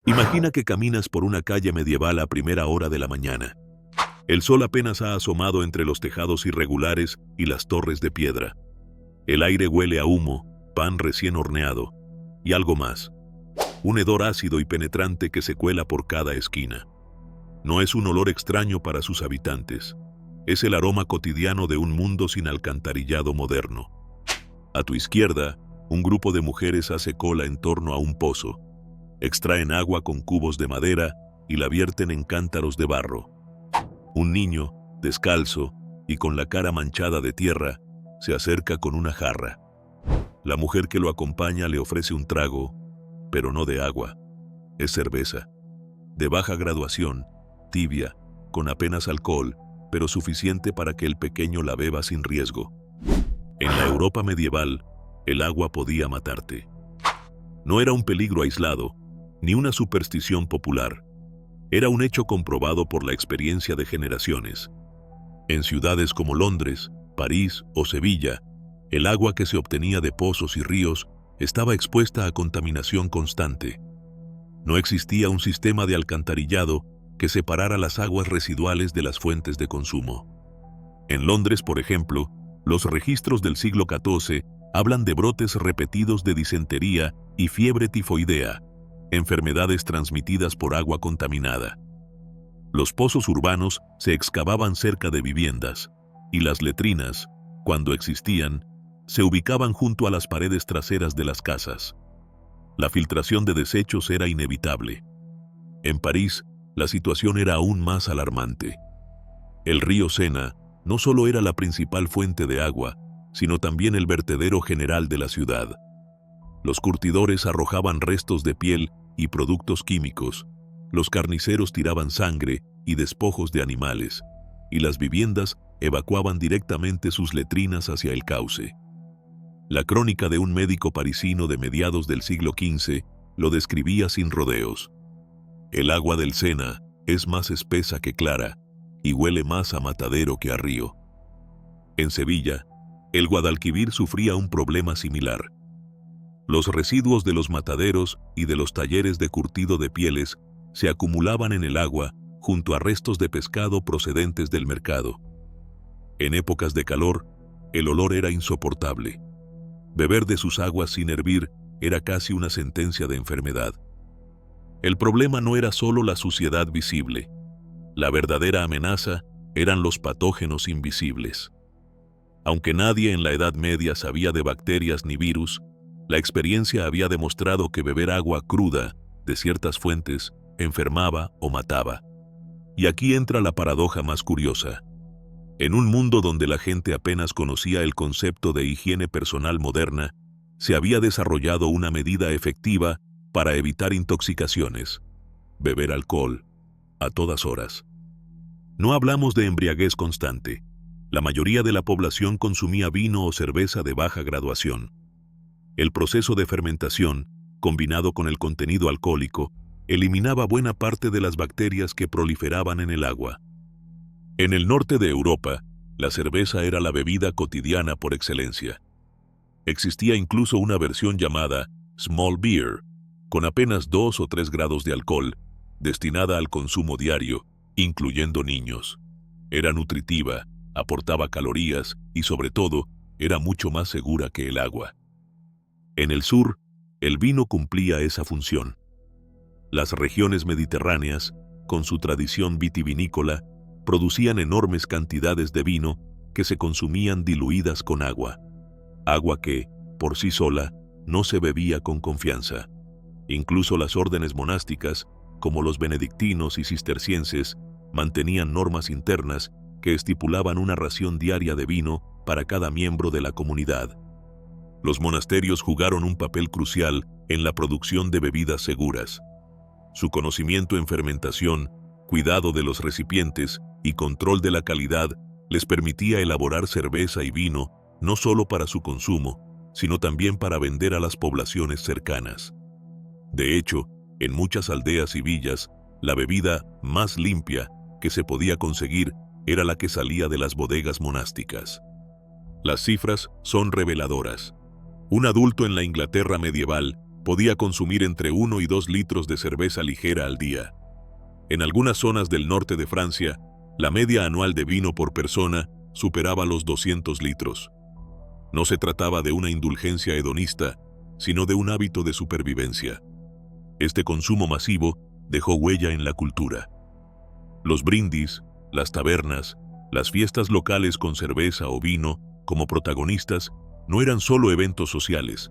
Imagina que caminas por una calle medieval a primera hora de la mañana. El sol apenas ha asomado entre los tejados irregulares y las torres de piedra. El aire huele a humo, pan recién horneado y algo más. Un hedor ácido y penetrante que se cuela por cada esquina. No es un olor extraño para sus habitantes. Es el aroma cotidiano de un mundo sin alcantarillado moderno. A tu izquierda, un grupo de mujeres hace cola en torno a un pozo. Extraen agua con cubos de madera y la vierten en cántaros de barro. Un niño, descalzo y con la cara manchada de tierra, se acerca con una jarra. La mujer que lo acompaña le ofrece un trago, pero no de agua. Es cerveza. De baja graduación, tibia, con apenas alcohol, pero suficiente para que el pequeño la beba sin riesgo. En la Europa medieval, el agua podía matarte. No era un peligro aislado, ni una superstición popular. Era un hecho comprobado por la experiencia de generaciones. En ciudades como Londres, París o Sevilla, el agua que se obtenía de pozos y ríos estaba expuesta a contaminación constante. No existía un sistema de alcantarillado que separara las aguas residuales de las fuentes de consumo. En Londres, por ejemplo, los registros del siglo XIV hablan de brotes repetidos de disentería y fiebre tifoidea, enfermedades transmitidas por agua contaminada. Los pozos urbanos se excavaban cerca de viviendas, y las letrinas, cuando existían, se ubicaban junto a las paredes traseras de las casas. La filtración de desechos era inevitable. En París, la situación era aún más alarmante. El río Sena no solo era la principal fuente de agua, sino también el vertedero general de la ciudad. Los curtidores arrojaban restos de piel y productos químicos, los carniceros tiraban sangre y despojos de animales, y las viviendas evacuaban directamente sus letrinas hacia el cauce. La crónica de un médico parisino de mediados del siglo XV lo describía sin rodeos. El agua del Sena es más espesa que clara y huele más a matadero que a río. En Sevilla, el Guadalquivir sufría un problema similar. Los residuos de los mataderos y de los talleres de curtido de pieles se acumulaban en el agua junto a restos de pescado procedentes del mercado. En épocas de calor, el olor era insoportable. Beber de sus aguas sin hervir era casi una sentencia de enfermedad. El problema no era solo la suciedad visible. La verdadera amenaza eran los patógenos invisibles. Aunque nadie en la Edad Media sabía de bacterias ni virus, la experiencia había demostrado que beber agua cruda de ciertas fuentes enfermaba o mataba. Y aquí entra la paradoja más curiosa. En un mundo donde la gente apenas conocía el concepto de higiene personal moderna, se había desarrollado una medida efectiva para evitar intoxicaciones: beber alcohol a todas horas. No hablamos de embriaguez constante. La mayoría de la población consumía vino o cerveza de baja graduación. El proceso de fermentación, combinado con el contenido alcohólico, eliminaba buena parte de las bacterias que proliferaban en el agua. En el norte de Europa, la cerveza era la bebida cotidiana por excelencia. Existía incluso una versión llamada small beer, con apenas 2 o 3 grados de alcohol, destinada al consumo diario, incluyendo niños. Era nutritiva, aportaba calorías y, sobre todo, era mucho más segura que el agua. En el sur, el vino cumplía esa función. Las regiones mediterráneas, con su tradición vitivinícola, producían enormes cantidades de vino que se consumían diluidas con agua. Agua que, por sí sola, no se bebía con confianza. Incluso las órdenes monásticas, como los benedictinos y cistercienses, mantenían normas internas que estipulaban una ración diaria de vino para cada miembro de la comunidad. Los monasterios jugaron un papel crucial en la producción de bebidas seguras. Su conocimiento en fermentación, cuidado de los recipientes y control de la calidad les permitía elaborar cerveza y vino no solo para su consumo, sino también para vender a las poblaciones cercanas. De hecho, en muchas aldeas y villas, la bebida más limpia que se podía conseguir era la que salía de las bodegas monásticas. Las cifras son reveladoras. Un adulto en la Inglaterra medieval podía consumir entre 1 y 2 litros de cerveza ligera al día. En algunas zonas del norte de Francia, la media anual de vino por persona superaba los 200 litros. No se trataba de una indulgencia hedonista, sino de un hábito de supervivencia. Este consumo masivo dejó huella en la cultura. Los brindis, las tabernas, las fiestas locales con cerveza o vino como protagonistas no eran solo eventos sociales,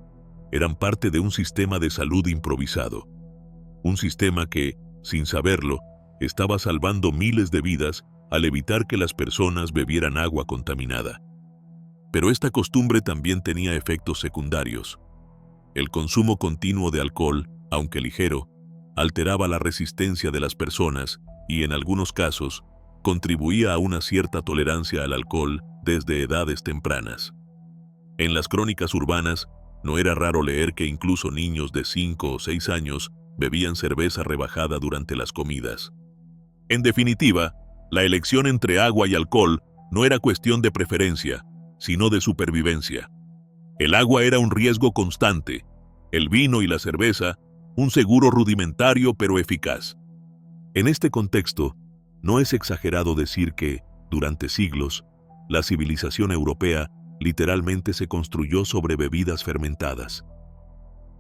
eran parte de un sistema de salud improvisado. Un sistema que, sin saberlo, estaba salvando miles de vidas al evitar que las personas bebieran agua contaminada. Pero esta costumbre también tenía efectos secundarios. El consumo continuo de alcohol, aunque ligero, alteraba la resistencia de las personas y, en algunos casos, contribuía a una cierta tolerancia al alcohol desde edades tempranas. En las crónicas urbanas, no era raro leer que incluso niños de 5 o 6 años bebían cerveza rebajada durante las comidas. En definitiva, la elección entre agua y alcohol no era cuestión de preferencia, sino de supervivencia. El agua era un riesgo constante, el vino y la cerveza, un seguro rudimentario pero eficaz. En este contexto, no es exagerado decir que, durante siglos, la civilización europea literalmente se construyó sobre bebidas fermentadas.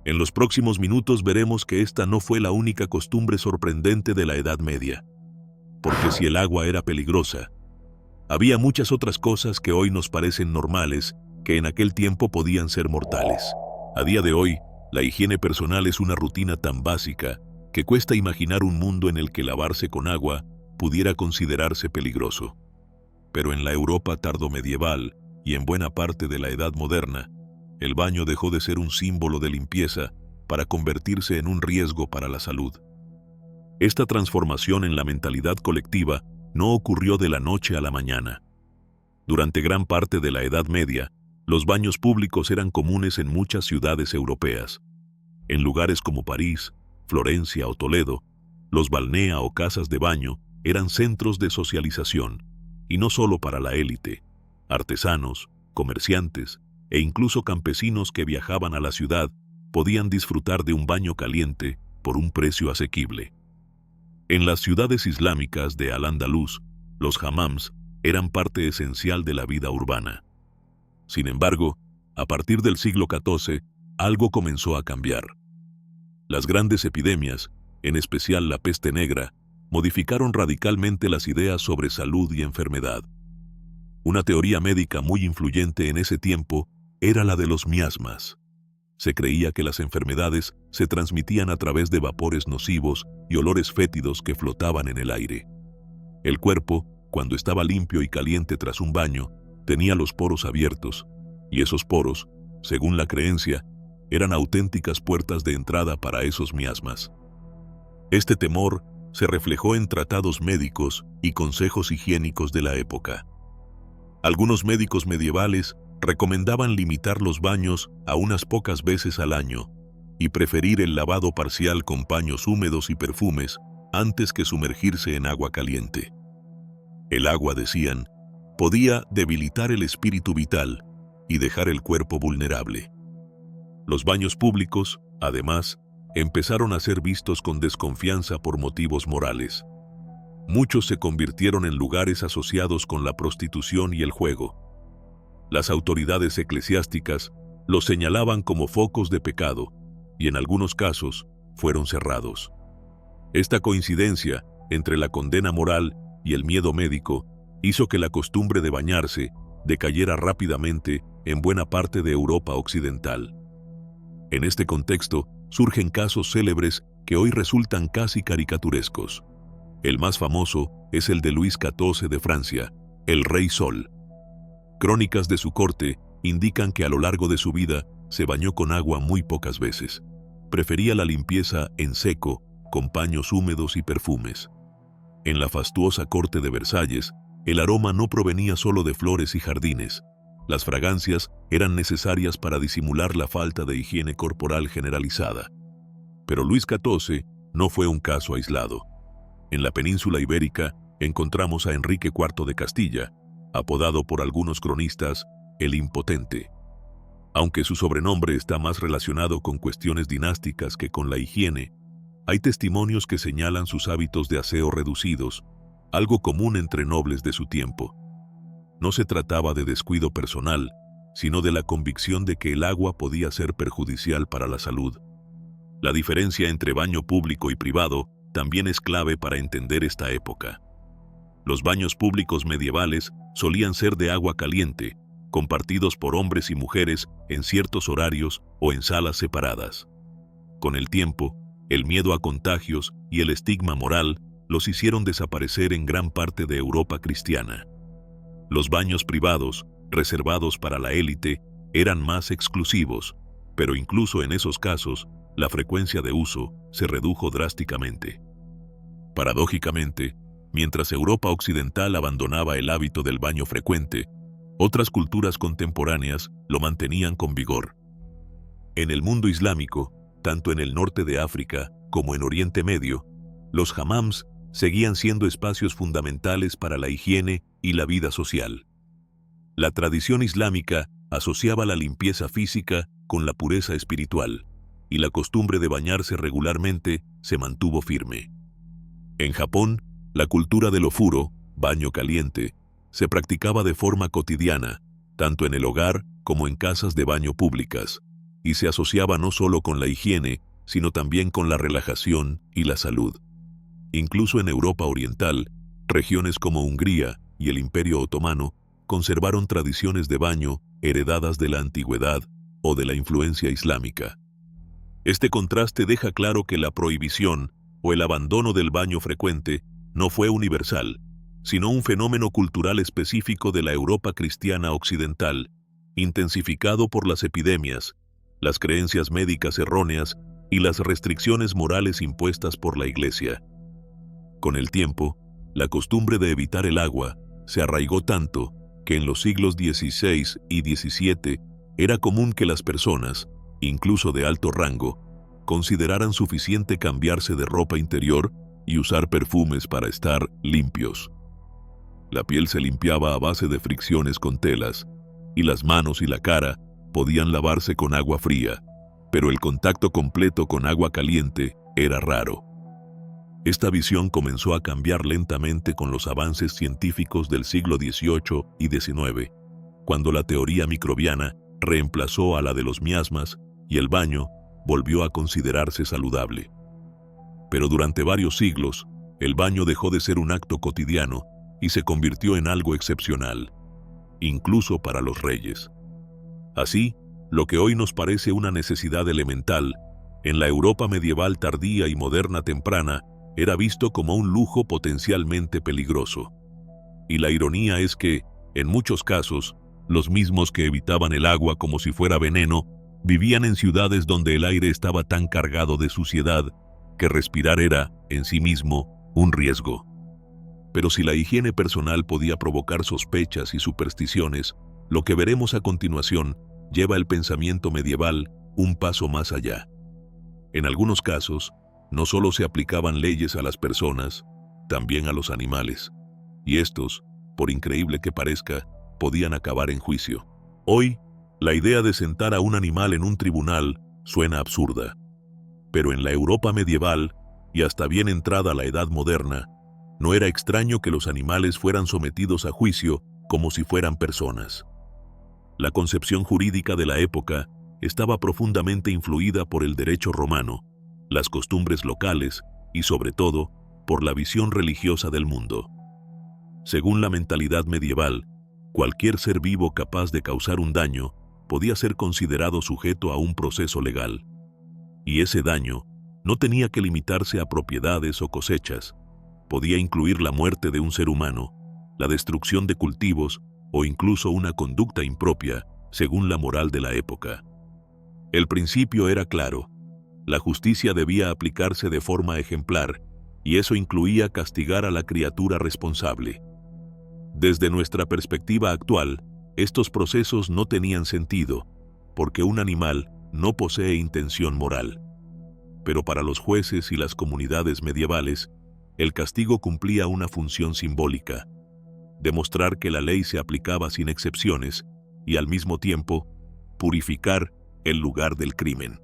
En los próximos minutos veremos que esta no fue la única costumbre sorprendente de la Edad Media. Porque si el agua era peligrosa, había muchas otras cosas que hoy nos parecen normales que en aquel tiempo podían ser mortales. A día de hoy, la higiene personal es una rutina tan básica que cuesta imaginar un mundo en el que lavarse con agua pudiera considerarse peligroso. Pero en la Europa tardomedieval y en buena parte de la Edad Moderna, el baño dejó de ser un símbolo de limpieza para convertirse en un riesgo para la salud. Esta transformación en la mentalidad colectiva no ocurrió de la noche a la mañana. Durante gran parte de la Edad Media, los baños públicos eran comunes en muchas ciudades europeas. En lugares como París, Florencia o Toledo, los balnea o casas de baño eran centros de socialización, y no solo para la élite. Artesanos, comerciantes e incluso campesinos que viajaban a la ciudad podían disfrutar de un baño caliente por un precio asequible. En las ciudades islámicas de Al-Ándalus, los hammams eran parte esencial de la vida urbana. Sin embargo, a partir del siglo XIV, algo comenzó a cambiar. Las grandes epidemias, en especial la peste negra, modificaron radicalmente las ideas sobre salud y enfermedad. Una teoría médica muy influyente en ese tiempo era la de los miasmas. Se creía que las enfermedades se transmitían a través de vapores nocivos y olores fétidos que flotaban en el aire. El cuerpo, cuando estaba limpio y caliente tras un baño, tenía los poros abiertos, y esos poros, según la creencia, eran auténticas puertas de entrada para esos miasmas. Este temor se reflejó en tratados médicos y consejos higiénicos de la época. Algunos médicos medievales recomendaban limitar los baños a unas pocas veces al año y preferir el lavado parcial con paños húmedos y perfumes antes que sumergirse en agua caliente. El agua, decían, podía debilitar el espíritu vital y dejar el cuerpo vulnerable. Los baños públicos, además, empezaron a ser vistos con desconfianza por motivos morales. Muchos se convirtieron en lugares asociados con la prostitución y el juego. Las autoridades eclesiásticas los señalaban como focos de pecado y en algunos casos fueron cerrados. Esta coincidencia entre la condena moral y el miedo médico hizo que la costumbre de bañarse decayera rápidamente en buena parte de Europa occidental. En este contexto surgen casos célebres que hoy resultan casi caricaturescos. El más famoso es el de Luis XIV de Francia, el Rey Sol. Crónicas de su corte indican que a lo largo de su vida se bañó con agua muy pocas veces. Prefería la limpieza en seco, con paños húmedos y perfumes. En la fastuosa corte de Versalles, el aroma no provenía solo de flores y jardines. Las fragancias eran necesarias para disimular la falta de higiene corporal generalizada. Pero Luis XIV no fue un caso aislado. En la península ibérica encontramos a Enrique IV de Castilla, apodado por algunos cronistas el Impotente. Aunque su sobrenombre está más relacionado con cuestiones dinásticas que con la higiene, hay testimonios que señalan sus hábitos de aseo reducidos, algo común entre nobles de su tiempo. No se trataba de descuido personal, sino de la convicción de que el agua podía ser perjudicial para la salud. La diferencia entre baño público y privado también es clave para entender esta época. Los baños públicos medievales solían ser de agua caliente, compartidos por hombres y mujeres en ciertos horarios o en salas separadas. Con el tiempo, el miedo a contagios y el estigma moral los hicieron desaparecer en gran parte de Europa cristiana. Los baños privados, reservados para la élite, eran más exclusivos, pero incluso en esos casos, la frecuencia de uso se redujo drásticamente. Paradójicamente, mientras Europa occidental abandonaba el hábito del baño frecuente, otras culturas contemporáneas lo mantenían con vigor. En el mundo islámico, tanto en el norte de África como en Oriente Medio, los hammams seguían siendo espacios fundamentales para la higiene y la vida social. La tradición islámica asociaba la limpieza física con la pureza espiritual, y la costumbre de bañarse regularmente se mantuvo firme. En Japón, la cultura del ofuro, baño caliente, se practicaba de forma cotidiana, tanto en el hogar como en casas de baño públicas, y se asociaba no solo con la higiene, sino también con la relajación y la salud. Incluso en Europa Oriental, regiones como Hungría y el Imperio Otomano conservaron tradiciones de baño heredadas de la antigüedad o de la influencia islámica. Este contraste deja claro que la prohibición o el abandono del baño frecuente no fue universal, sino un fenómeno cultural específico de la Europa cristiana occidental, intensificado por las epidemias, las creencias médicas erróneas y las restricciones morales impuestas por la Iglesia. Con el tiempo, la costumbre de evitar el agua se arraigó tanto que en los siglos XVI y XVII era común que las personas, incluso de alto rango, consideraran suficiente cambiarse de ropa interior y usar perfumes para estar limpios. La piel se limpiaba a base de fricciones con telas, y las manos y la cara podían lavarse con agua fría, pero el contacto completo con agua caliente era raro. Esta visión comenzó a cambiar lentamente con los avances científicos del siglo XVIII y XIX, cuando la teoría microbiana reemplazó a la de los miasmas y el baño volvió a considerarse saludable. Pero durante varios siglos, el baño dejó de ser un acto cotidiano y se convirtió en algo excepcional, incluso para los reyes. Así, lo que hoy nos parece una necesidad elemental, en la Europa medieval tardía y moderna temprana, era visto como un lujo potencialmente peligroso. Y la ironía es que, en muchos casos, los mismos que evitaban el agua como si fuera veneno, vivían en ciudades donde el aire estaba tan cargado de suciedad que respirar era, en sí mismo, un riesgo. Pero si la higiene personal podía provocar sospechas y supersticiones, lo que veremos a continuación lleva el pensamiento medieval un paso más allá. En algunos casos, no solo se aplicaban leyes a las personas, también a los animales, y estos, por increíble que parezca, podían acabar en juicio. Hoy, la idea de sentar a un animal en un tribunal suena absurda, pero en la Europa medieval, y hasta bien entrada la Edad Moderna, no era extraño que los animales fueran sometidos a juicio como si fueran personas. La concepción jurídica de la época estaba profundamente influida por el derecho romano, las costumbres locales y, sobre todo, por la visión religiosa del mundo. Según la mentalidad medieval, cualquier ser vivo capaz de causar un daño podía ser considerado sujeto a un proceso legal. Y ese daño no tenía que limitarse a propiedades o cosechas, podía incluir la muerte de un ser humano, la destrucción de cultivos o incluso una conducta impropia, según la moral de la época. El principio era claro: la justicia debía aplicarse de forma ejemplar, y eso incluía castigar a la criatura responsable. Desde nuestra perspectiva actual, estos procesos no tenían sentido, porque un animal no posee intención moral. Pero para los jueces y las comunidades medievales, el castigo cumplía una función simbólica: demostrar que la ley se aplicaba sin excepciones y, al mismo tiempo, purificar el lugar del crimen.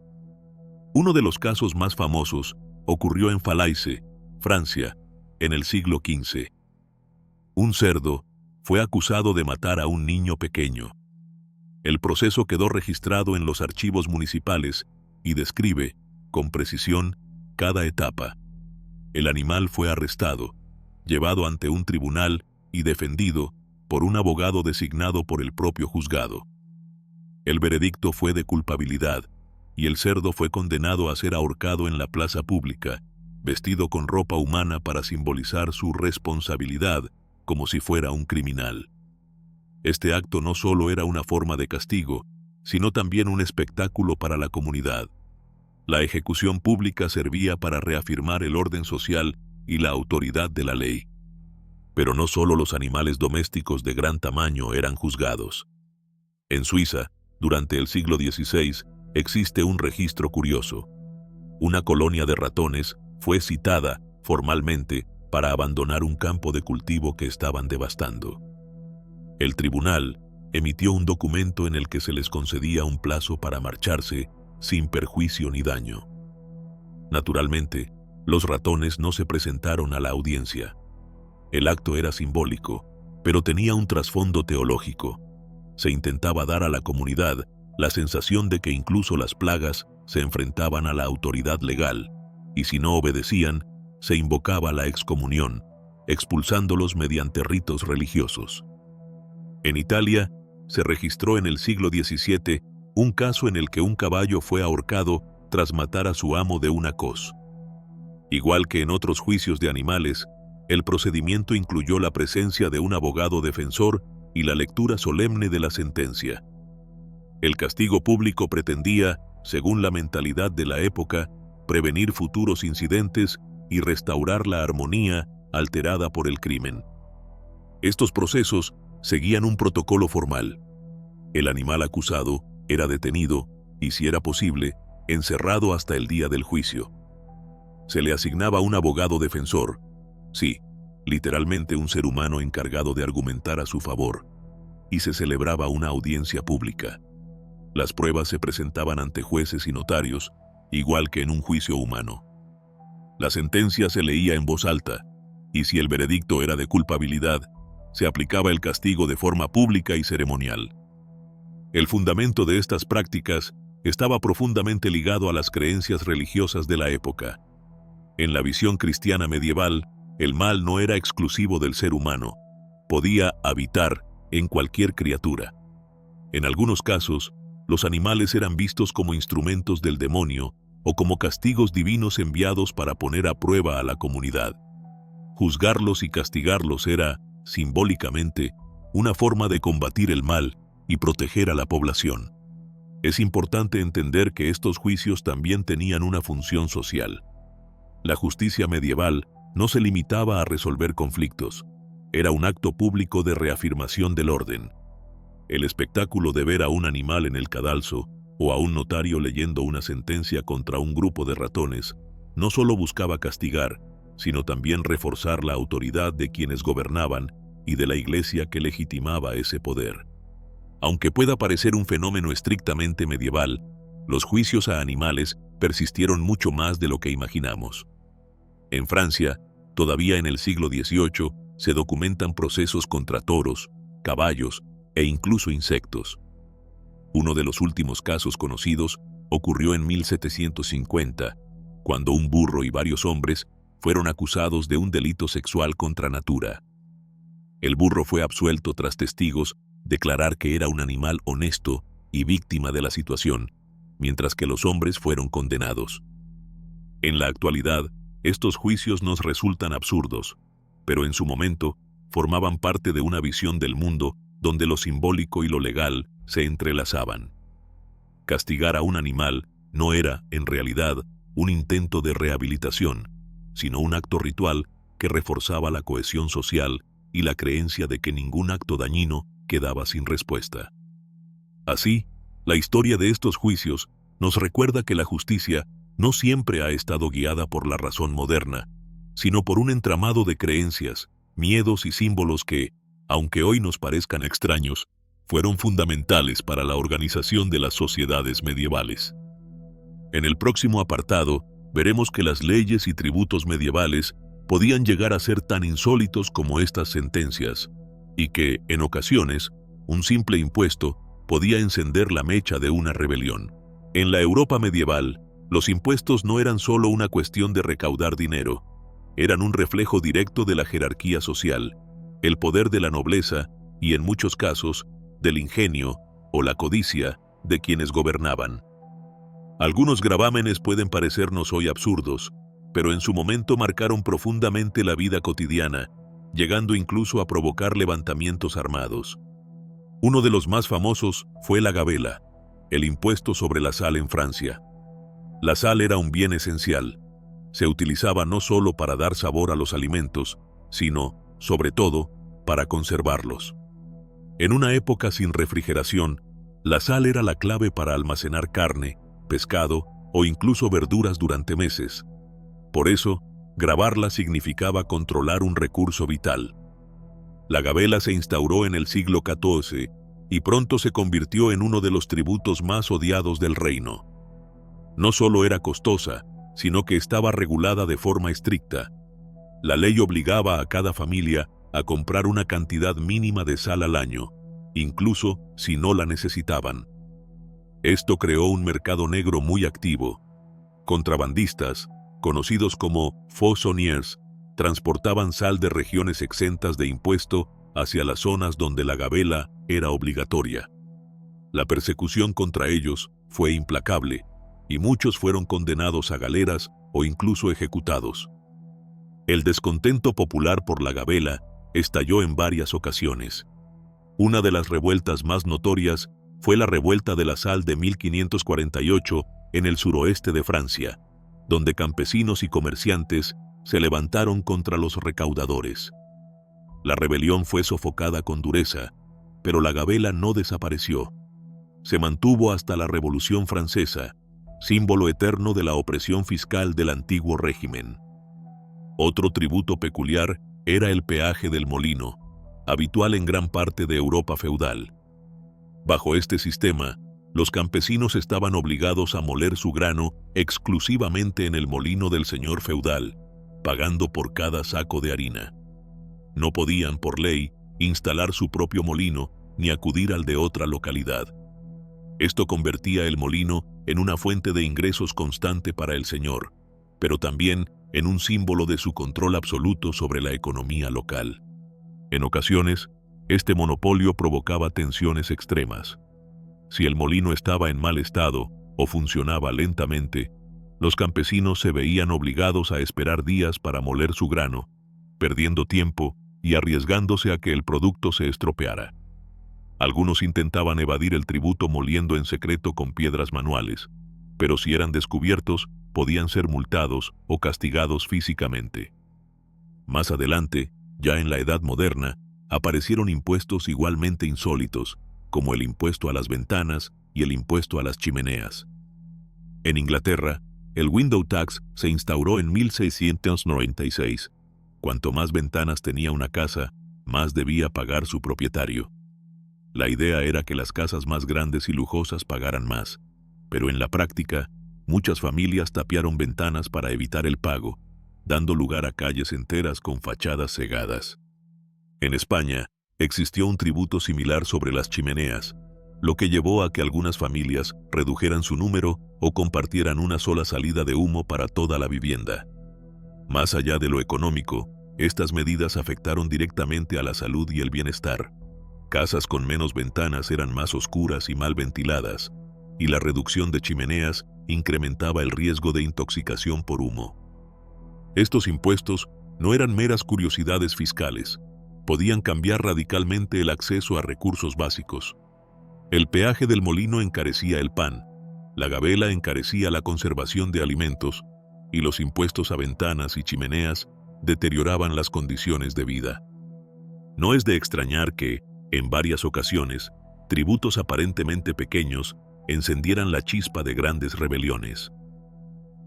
Uno de los casos más famosos ocurrió en Falaise, Francia, en el siglo XV. Un cerdo fue acusado de matar a un niño pequeño. El proceso quedó registrado en los archivos municipales y describe, con precisión, cada etapa. El animal fue arrestado, llevado ante un tribunal y defendido por un abogado designado por el propio juzgado. El veredicto fue de culpabilidad y el cerdo fue condenado a ser ahorcado en la plaza pública, vestido con ropa humana para simbolizar su responsabilidad como si fuera un criminal. Este acto no solo era una forma de castigo, sino también un espectáculo para la comunidad. La ejecución pública servía para reafirmar el orden social y la autoridad de la ley. Pero no solo los animales domésticos de gran tamaño eran juzgados. En Suiza, durante el siglo XVI, existe un registro curioso. Una colonia de ratones fue citada formalmente para abandonar un campo de cultivo que estaban devastando. El tribunal emitió un documento en el que se les concedía un plazo para marcharse sin perjuicio ni daño. Naturalmente, los ratones no se presentaron a la audiencia. El acto era simbólico, pero tenía un trasfondo teológico. Se intentaba dar a la comunidad la sensación de que incluso las plagas se enfrentaban a la autoridad legal, y si no obedecían, se invocaba la excomunión, expulsándolos mediante ritos religiosos. En Italia, se registró en el siglo XVII un caso en el que un caballo fue ahorcado tras matar a su amo de una coz. Igual que en otros juicios de animales, el procedimiento incluyó la presencia de un abogado defensor y la lectura solemne de la sentencia. El castigo público pretendía, según la mentalidad de la época, prevenir futuros incidentes y restaurar la armonía alterada por el crimen. Estos procesos seguían un protocolo formal. El animal acusado era detenido y, si era posible, encerrado hasta el día del juicio. Se le asignaba un abogado defensor, sí, literalmente un ser humano encargado de argumentar a su favor, y se celebraba una audiencia pública. Las pruebas se presentaban ante jueces y notarios, igual que en un juicio humano. La sentencia se leía en voz alta, y si el veredicto era de culpabilidad, se aplicaba el castigo de forma pública y ceremonial. El fundamento de estas prácticas estaba profundamente ligado a las creencias religiosas de la época. En la visión cristiana medieval, el mal no era exclusivo del ser humano, podía habitar en cualquier criatura. En algunos casos, los animales eran vistos como instrumentos del demonio o como castigos divinos enviados para poner a prueba a la comunidad. Juzgarlos y castigarlos era, simbólicamente, una forma de combatir el mal y proteger a la población. Es importante entender que estos juicios también tenían una función social. La justicia medieval no se limitaba a resolver conflictos, era un acto público de reafirmación del orden. El espectáculo de ver a un animal en el cadalso o a un notario leyendo una sentencia contra un grupo de ratones no solo buscaba castigar, sino también reforzar la autoridad de quienes gobernaban y de la iglesia que legitimaba ese poder. Aunque pueda parecer un fenómeno estrictamente medieval, los juicios a animales persistieron mucho más de lo que imaginamos. En Francia, todavía en el siglo XVIII, se documentan procesos contra toros, caballos e incluso insectos. Uno de los últimos casos conocidos ocurrió en 1750, cuando un burro y varios hombres fueron acusados de un delito sexual contra natura. El burro fue absuelto tras testigos declarar que era un animal honesto y víctima de la situación, mientras que los hombres fueron condenados. En la actualidad, estos juicios nos resultan absurdos, pero en su momento formaban parte de una visión del mundo donde lo simbólico y lo legal se entrelazaban. Castigar a un animal no era, en realidad, un intento de rehabilitación, sino un acto ritual que reforzaba la cohesión social y la creencia de que ningún acto dañino quedaba sin respuesta. Así, la historia de estos juicios nos recuerda que la justicia no siempre ha estado guiada por la razón moderna, sino por un entramado de creencias, miedos y símbolos que, aunque hoy nos parezcan extraños, fueron fundamentales para la organización de las sociedades medievales. En el próximo apartado, veremos que las leyes y tributos medievales podían llegar a ser tan insólitos como estas sentencias, y que, en ocasiones, un simple impuesto podía encender la mecha de una rebelión. En la Europa medieval, los impuestos no eran solo una cuestión de recaudar dinero, eran un reflejo directo de la jerarquía social, el poder de la nobleza y, en muchos casos, del ingenio o la codicia de quienes gobernaban. Algunos gravámenes pueden parecernos hoy absurdos, pero en su momento marcaron profundamente la vida cotidiana, llegando incluso a provocar levantamientos armados. Uno de los más famosos fue la gabela, el impuesto sobre la sal en Francia. La sal era un bien esencial. Se utilizaba no solo para dar sabor a los alimentos, sino, sobre todo, para conservarlos. En una época sin refrigeración, la sal era la clave para almacenar carne, pescado o incluso verduras durante meses. Por eso, gravarla significaba controlar un recurso vital. La gabela se instauró en el siglo XIV y pronto se convirtió en uno de los tributos más odiados del reino. No solo era costosa, sino que estaba regulada de forma estricta. La ley obligaba a cada familia a comprar una cantidad mínima de sal al año, incluso si no la necesitaban. Esto creó un mercado negro muy activo. Contrabandistas, conocidos como fauconniers, transportaban sal de regiones exentas de impuesto hacia las zonas donde la gabela era obligatoria. La persecución contra ellos fue implacable, y muchos fueron condenados a galeras o incluso ejecutados. El descontento popular por la gabela estalló en varias ocasiones. Una de las revueltas más notorias fue la revuelta de la sal de 1548 en el suroeste de Francia, donde campesinos y comerciantes se levantaron contra los recaudadores. La rebelión fue sofocada con dureza, pero la gabela no desapareció. Se mantuvo hasta la Revolución Francesa, símbolo eterno de la opresión fiscal del antiguo régimen. Otro tributo peculiar era el peaje del molino, habitual en gran parte de Europa feudal. Bajo este sistema, los campesinos estaban obligados a moler su grano exclusivamente en el molino del señor feudal, pagando por cada saco de harina. No podían, por ley, instalar su propio molino ni acudir al de otra localidad. Esto convertía el molino en una fuente de ingresos constante para el señor, pero también en un símbolo de su control absoluto sobre la economía local. En ocasiones, este monopolio provocaba tensiones extremas. Si el molino estaba en mal estado o funcionaba lentamente, los campesinos se veían obligados a esperar días para moler su grano, perdiendo tiempo y arriesgándose a que el producto se estropeara. Algunos intentaban evadir el tributo moliendo en secreto con piedras manuales, pero si eran descubiertos, podían ser multados o castigados físicamente. Más adelante, ya en la Edad Moderna, aparecieron impuestos igualmente insólitos, como el impuesto a las ventanas y el impuesto a las chimeneas. En Inglaterra, el window tax se instauró en 1696. Cuanto más ventanas tenía una casa, más debía pagar su propietario. La idea era que las casas más grandes y lujosas pagaran más, pero en la práctica, muchas familias tapiaron ventanas para evitar el pago, dando lugar a calles enteras con fachadas cegadas. En España, existió un tributo similar sobre las chimeneas, lo que llevó a que algunas familias redujeran su número o compartieran una sola salida de humo para toda la vivienda. Más allá de lo económico, estas medidas afectaron directamente a la salud y el bienestar. Casas con menos ventanas eran más oscuras y mal ventiladas, y la reducción de chimeneas incrementaba el riesgo de intoxicación por humo. Estos impuestos no eran meras curiosidades fiscales, podían cambiar radicalmente el acceso a recursos básicos. El peaje del molino encarecía el pan, la gabela encarecía la conservación de alimentos, y los impuestos a ventanas y chimeneas deterioraban las condiciones de vida. No es de extrañar que, en varias ocasiones, tributos aparentemente pequeños encendieran la chispa de grandes rebeliones.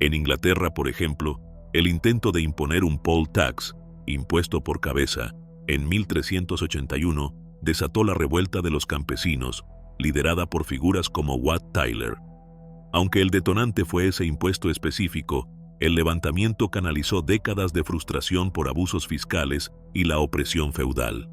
En Inglaterra, por ejemplo, el intento de imponer un poll tax, impuesto por cabeza, en 1381, desató la revuelta de los campesinos, liderada por figuras como Wat Tyler. Aunque el detonante fue ese impuesto específico, el levantamiento canalizó décadas de frustración por abusos fiscales y la opresión feudal.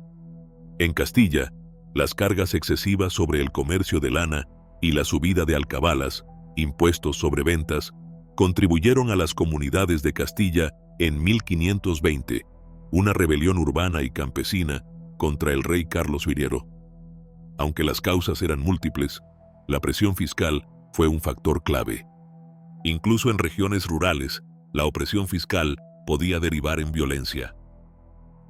En Castilla, las cargas excesivas sobre el comercio de lana y la subida de alcabalas, impuestos sobre ventas, contribuyeron a las comunidades de Castilla en 1520, una rebelión urbana y campesina contra el rey Carlos Viriero. Aunque las causas eran múltiples, la presión fiscal fue un factor clave. Incluso en regiones rurales, la opresión fiscal podía derivar en violencia.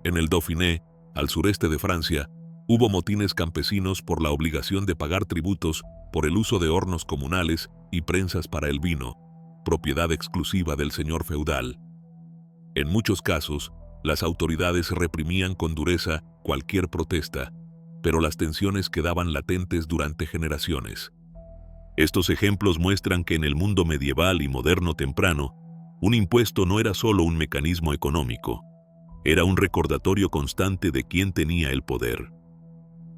En el Dauphiné, al sureste de Francia, hubo motines campesinos por la obligación de pagar tributos por el uso de hornos comunales y prensas para el vino, propiedad exclusiva del señor feudal. En muchos casos, las autoridades reprimían con dureza cualquier protesta, pero las tensiones quedaban latentes durante generaciones. Estos ejemplos muestran que en el mundo medieval y moderno temprano, un impuesto no era solo un mecanismo económico, era un recordatorio constante de quién tenía el poder.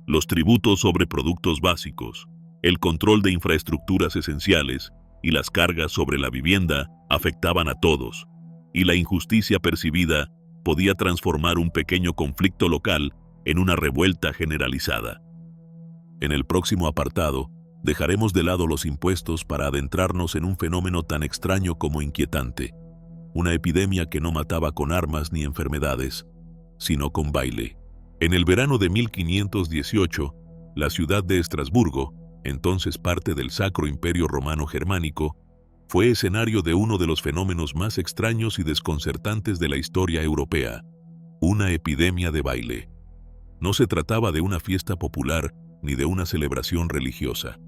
Los tributos sobre productos básicos, el control de infraestructuras esenciales y las cargas sobre la vivienda afectaban a todos, y la injusticia percibida podía transformar un pequeño conflicto local en una revuelta generalizada. En el próximo apartado, dejaremos de lado los impuestos para adentrarnos en un fenómeno tan extraño como inquietante, una epidemia que no mataba con armas ni enfermedades, sino con baile. En el verano de 1518, la ciudad de Estrasburgo, entonces parte del Sacro Imperio Romano Germánico, fue escenario de uno de los fenómenos más extraños y desconcertantes de la historia europea, una epidemia de baile. No se trataba de una fiesta popular ni de una celebración religiosa.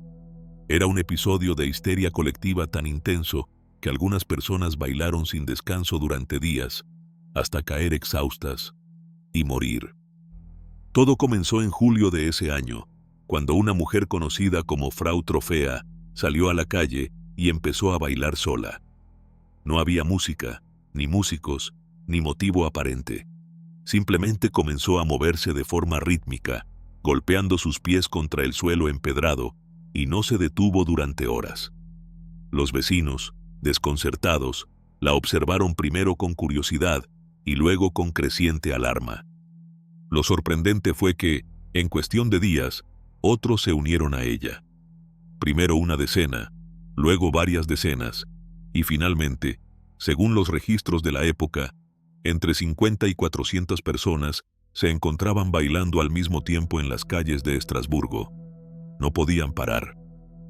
Era un episodio de histeria colectiva tan intenso que algunas personas bailaron sin descanso durante días, hasta caer exhaustas y morir. Todo comenzó en julio de ese año, cuando una mujer conocida como Frau Trofea salió a la calle y empezó a bailar sola. No había música, ni músicos, ni motivo aparente. Simplemente comenzó a moverse de forma rítmica, golpeando sus pies contra el suelo empedrado, y no se detuvo durante horas. Los vecinos, desconcertados, la observaron primero con curiosidad y luego con creciente alarma. Lo sorprendente fue que, en cuestión de días, otros se unieron a ella. Primero una decena, luego varias decenas, y finalmente, según los registros de la época, entre 50 y 400 personas se encontraban bailando al mismo tiempo en las calles de Estrasburgo. No podían parar.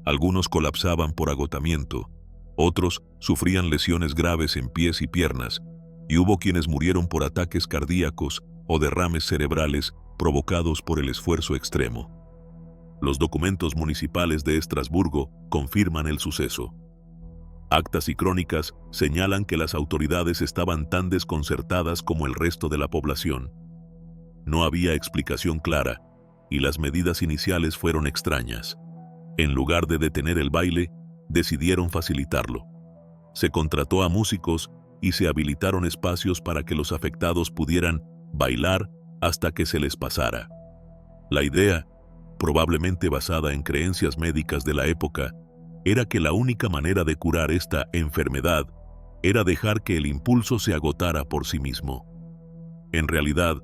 Algunos colapsaban por agotamiento, otros sufrían lesiones graves en pies y piernas, y hubo quienes murieron por ataques cardíacos o derrames cerebrales provocados por el esfuerzo extremo. Los documentos municipales de Estrasburgo confirman el suceso. Actas y crónicas señalan que las autoridades estaban tan desconcertadas como el resto de la población. No había explicación clara, y las medidas iniciales fueron extrañas. En lugar de detener el baile, decidieron facilitarlo. Se contrató a músicos y se habilitaron espacios para que los afectados pudieran bailar hasta que se les pasara. La idea, probablemente basada en creencias médicas de la época, era que la única manera de curar esta enfermedad era dejar que el impulso se agotara por sí mismo. En realidad,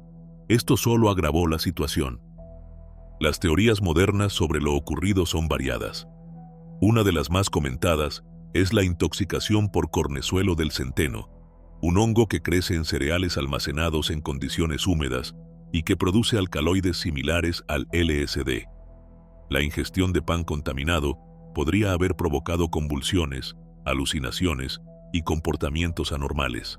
esto solo agravó la situación. Las teorías modernas sobre lo ocurrido son variadas. Una de las más comentadas es la intoxicación por cornezuelo del centeno, un hongo que crece en cereales almacenados en condiciones húmedas y que produce alcaloides similares al LSD. La ingestión de pan contaminado podría haber provocado convulsiones, alucinaciones y comportamientos anormales.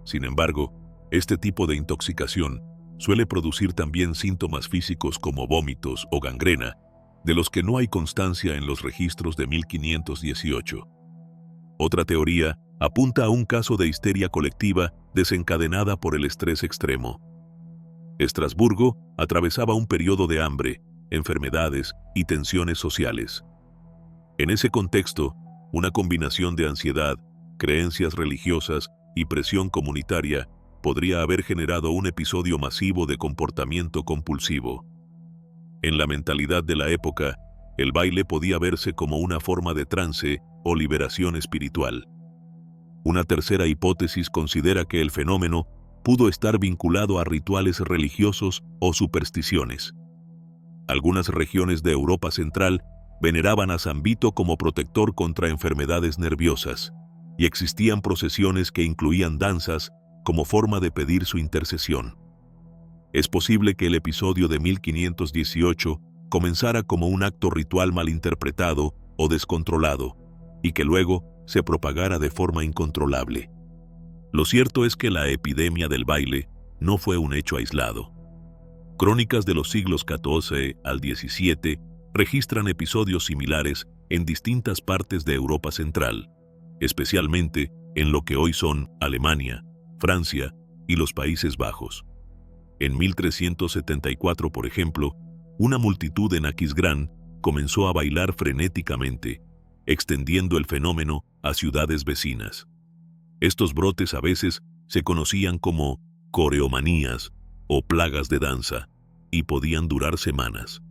Sin embargo, este tipo de intoxicación suele producir también síntomas físicos como vómitos o gangrena, de los que no hay constancia en los registros de 1518. Otra teoría apunta a un caso de histeria colectiva desencadenada por el estrés extremo. Estrasburgo atravesaba un periodo de hambre, enfermedades y tensiones sociales. En ese contexto, una combinación de ansiedad, creencias religiosas y presión comunitaria podría haber generado un episodio masivo de comportamiento compulsivo. En la mentalidad de la época, el baile podía verse como una forma de trance o liberación espiritual. Una tercera hipótesis considera que el fenómeno pudo estar vinculado a rituales religiosos o supersticiones. Algunas regiones de Europa Central veneraban a San Vito como protector contra enfermedades nerviosas, y existían procesiones que incluían danzas como forma de pedir su intercesión. Es posible que el episodio de 1518 comenzara como un acto ritual malinterpretado o descontrolado, y que luego se propagara de forma incontrolable. Lo cierto es que la epidemia del baile no fue un hecho aislado. Crónicas de los siglos XIV al XVII registran episodios similares en distintas partes de Europa Central, especialmente en lo que hoy son Alemania, Francia y los Países Bajos. En 1374, por ejemplo, una multitud en Aquisgrán comenzó a bailar frenéticamente, extendiendo el fenómeno a ciudades vecinas. Estos brotes a veces se conocían como coreomanías o plagas de danza, y podían durar semanas.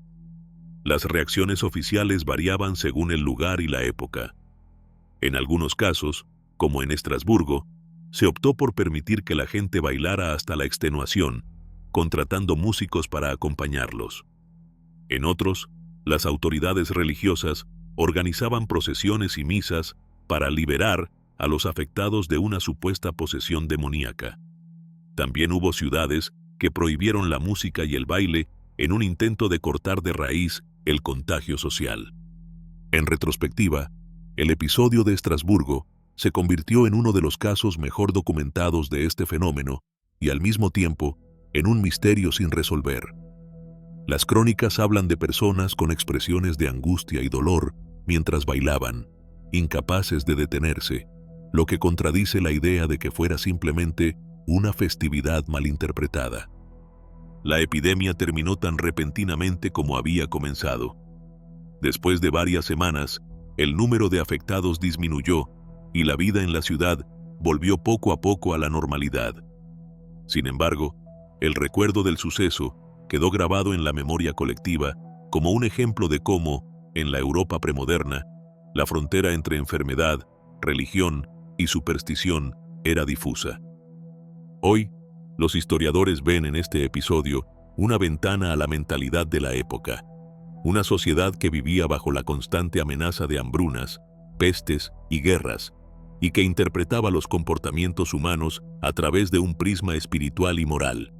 Las reacciones oficiales variaban según el lugar y la época. En algunos casos, como en Estrasburgo, se optó por permitir que la gente bailara hasta la extenuación, contratando músicos para acompañarlos. En otros, las autoridades religiosas organizaban procesiones y misas para liberar a los afectados de una supuesta posesión demoníaca. También hubo ciudades que prohibieron la música y el baile en un intento de cortar de raíz el contagio social. En retrospectiva, el episodio de Estrasburgo se convirtió en uno de los casos mejor documentados de este fenómeno y al mismo tiempo en un misterio sin resolver. Las crónicas hablan de personas con expresiones de angustia y dolor mientras bailaban, incapaces de detenerse, lo que contradice la idea de que fuera simplemente una festividad malinterpretada. La epidemia terminó tan repentinamente como había comenzado. Después de varias semanas, el número de afectados disminuyó y la vida en la ciudad volvió poco a poco a la normalidad. Sin embargo, el recuerdo del suceso quedó grabado en la memoria colectiva como un ejemplo de cómo, en la Europa premoderna, la frontera entre enfermedad, religión y superstición era difusa. Hoy, los historiadores ven en este episodio una ventana a la mentalidad de la época, una sociedad que vivía bajo la constante amenaza de hambrunas, pestes y guerras, y que interpretaba los comportamientos humanos a través de un prisma espiritual y moral.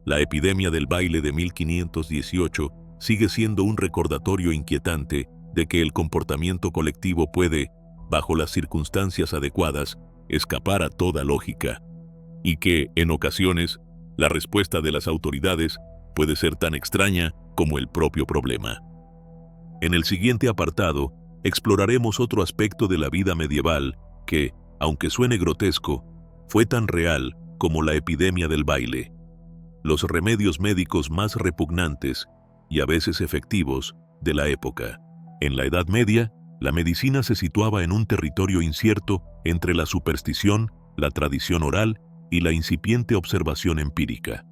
La epidemia del baile de 1518 sigue siendo un recordatorio inquietante de que el comportamiento colectivo puede, bajo las circunstancias adecuadas, escapar a toda lógica, y que, en ocasiones, la respuesta de las autoridades puede ser tan extraña como el propio problema. En el siguiente apartado, exploraremos otro aspecto de la vida medieval que, aunque suene grotesco, fue tan real como la epidemia del baile. Los remedios médicos más repugnantes y a veces efectivos de la época. En la Edad Media, la medicina se situaba en un territorio incierto entre la superstición, la tradición oral y la incipiente observación empírica.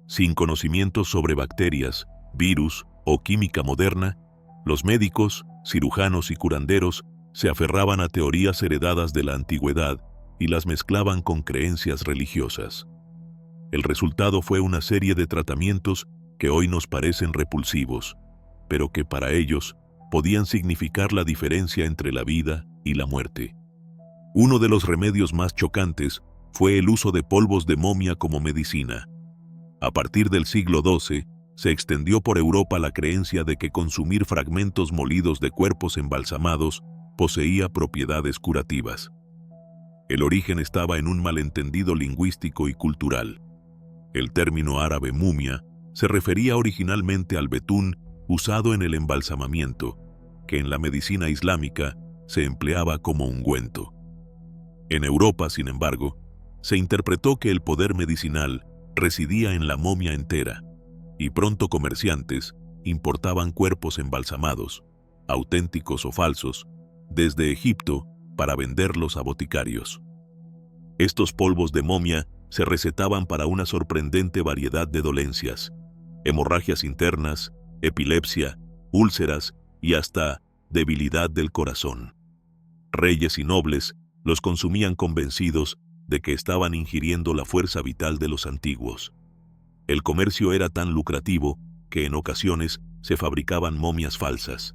Sin conocimientos sobre bacterias, virus o química moderna, los médicos, cirujanos y curanderos se aferraban a teorías heredadas de la antigüedad y las mezclaban con creencias religiosas. El resultado fue una serie de tratamientos que hoy nos parecen repulsivos, pero que para ellos podían significar la diferencia entre la vida y la muerte. Uno de los remedios más chocantes fue el uso de polvos de momia como medicina. A partir del siglo XII, se extendió por Europa la creencia de que consumir fragmentos molidos de cuerpos embalsamados poseía propiedades curativas. El origen estaba en un malentendido lingüístico y cultural. El término árabe mumia se refería originalmente al betún usado en el embalsamamiento, que en la medicina islámica se empleaba como ungüento. En Europa, sin embargo, se interpretó que el poder medicinal residía en la momia entera, y pronto comerciantes importaban cuerpos embalsamados, auténticos o falsos, desde Egipto para venderlos a boticarios. Estos polvos de momia se recetaban para una sorprendente variedad de dolencias: hemorragias internas, epilepsia, úlceras y hasta debilidad del corazón. Reyes y nobles los consumían convencidos de que estaban ingiriendo la fuerza vital de los antiguos. El comercio era tan lucrativo que en ocasiones se fabricaban momias falsas,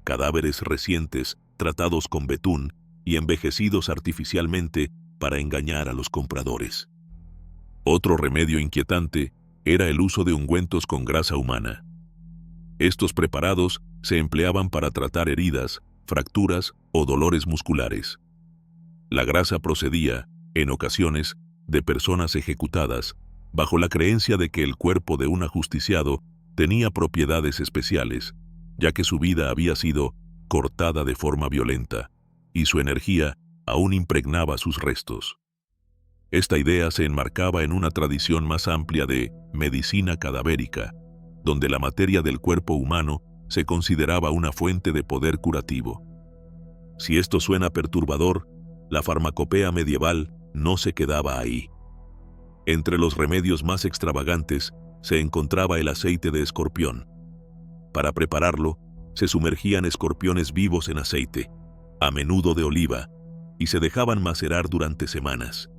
cadáveres recientes tratados con betún y envejecidos artificialmente para engañar a los compradores. Otro remedio inquietante era el uso de ungüentos con grasa humana. Estos preparados se empleaban para tratar heridas, fracturas o dolores musculares. La grasa procedía, en ocasiones, de personas ejecutadas, bajo la creencia de que el cuerpo de un ajusticiado tenía propiedades especiales, ya que su vida había sido cortada de forma violenta, y su energía aún impregnaba sus restos. Esta idea se enmarcaba en una tradición más amplia de medicina cadavérica, donde la materia del cuerpo humano se consideraba una fuente de poder curativo. Si esto suena perturbador, la farmacopea medieval no se quedaba ahí. Entre los remedios más extravagantes se encontraba el aceite de escorpión. Para prepararlo, se sumergían escorpiones vivos en aceite, a menudo de oliva, y se dejaban macerar durante semanas.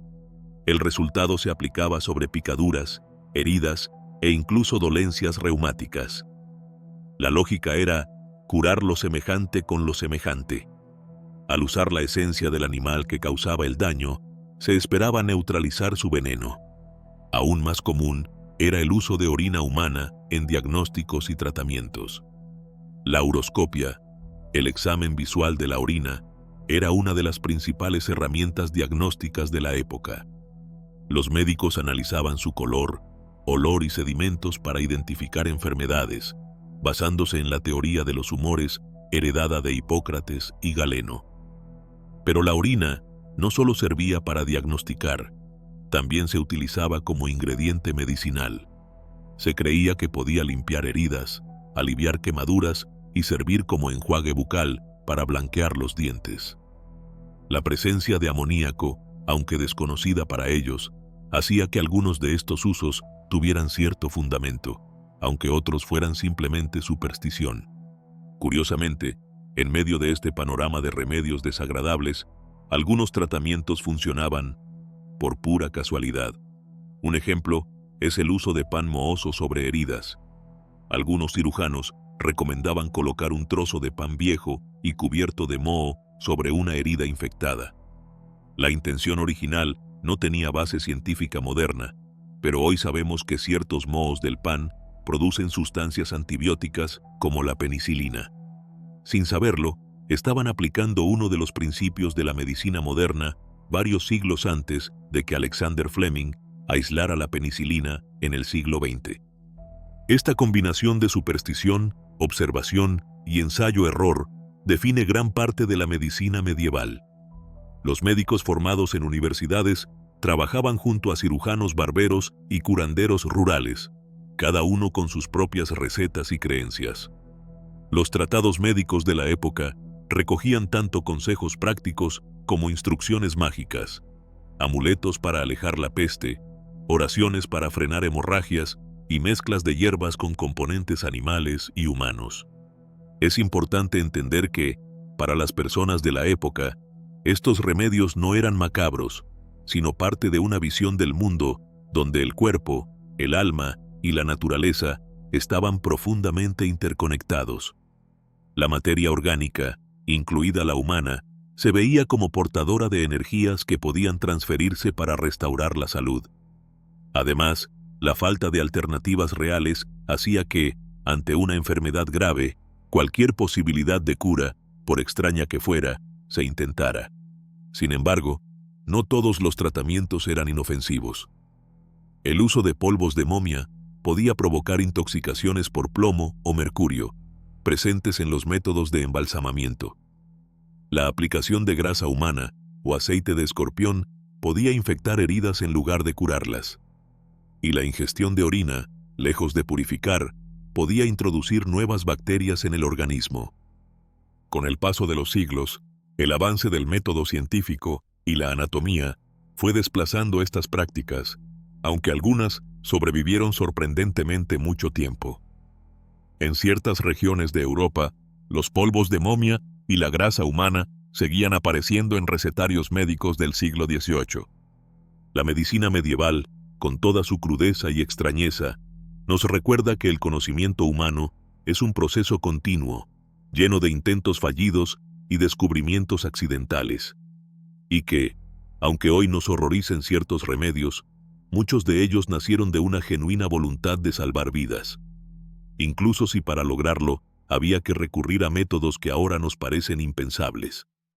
El resultado se aplicaba sobre picaduras, heridas e incluso dolencias reumáticas. La lógica era curar lo semejante con lo semejante. Al usar la esencia del animal que causaba el daño, se esperaba neutralizar su veneno. Aún más común era el uso de orina humana en diagnósticos y tratamientos. La uroscopia, el examen visual de la orina, era una de las principales herramientas diagnósticas de la época. Los médicos analizaban su color, olor y sedimentos para identificar enfermedades, basándose en la teoría de los humores heredada de Hipócrates y Galeno. Pero la orina no solo servía para diagnosticar, también se utilizaba como ingrediente medicinal. Se creía que podía limpiar heridas, aliviar quemaduras y servir como enjuague bucal para blanquear los dientes. La presencia de amoníaco, aunque desconocida para ellos, hacía que algunos de estos usos tuvieran cierto fundamento, aunque otros fueran simplemente superstición. Curiosamente, en medio de este panorama de remedios desagradables, algunos tratamientos funcionaban por pura casualidad. Un ejemplo es el uso de pan mohoso sobre heridas. Algunos cirujanos recomendaban colocar un trozo de pan viejo y cubierto de moho sobre una herida infectada. La intención original no tenía base científica moderna, pero hoy sabemos que ciertos mohos del pan producen sustancias antibióticas como la penicilina. Sin saberlo, estaban aplicando uno de los principios de la medicina moderna varios siglos antes de que Alexander Fleming aislara la penicilina en el siglo XX. Esta combinación de superstición, observación y ensayo-error define gran parte de la medicina medieval. Los médicos formados en universidades trabajaban junto a cirujanos barberos y curanderos rurales, cada uno con sus propias recetas y creencias. Los tratados médicos de la época recogían tanto consejos prácticos como instrucciones mágicas, amuletos para alejar la peste, oraciones para frenar hemorragias y mezclas de hierbas con componentes animales y humanos. Es importante entender que, para las personas de la época, estos remedios no eran macabros, sino parte de una visión del mundo donde el cuerpo, el alma y la naturaleza estaban profundamente interconectados. La materia orgánica, incluida la humana, se veía como portadora de energías que podían transferirse para restaurar la salud. Además, la falta de alternativas reales hacía que, ante una enfermedad grave, cualquier posibilidad de cura, por extraña que fuera, se intentara. Sin embargo, no todos los tratamientos eran inofensivos. El uso de polvos de momia podía provocar intoxicaciones por plomo o mercurio, presentes en los métodos de embalsamamiento. La aplicación de grasa humana o aceite de escorpión podía infectar heridas en lugar de curarlas. Y la ingestión de orina, lejos de purificar, podía introducir nuevas bacterias en el organismo. Con el paso de los siglos, el avance del método científico y la anatomía fue desplazando estas prácticas, aunque algunas sobrevivieron sorprendentemente mucho tiempo. En ciertas regiones de Europa, los polvos de momia y la grasa humana seguían apareciendo en recetarios médicos del siglo XVIII. La medicina medieval, con toda su crudeza y extrañeza, nos recuerda que el conocimiento humano es un proceso continuo, lleno de intentos fallidos y descubrimientos accidentales. Y que, aunque hoy nos horroricen ciertos remedios, muchos de ellos nacieron de una genuina voluntad de salvar vidas. Incluso si para lograrlo había que recurrir a métodos que ahora nos parecen impensables.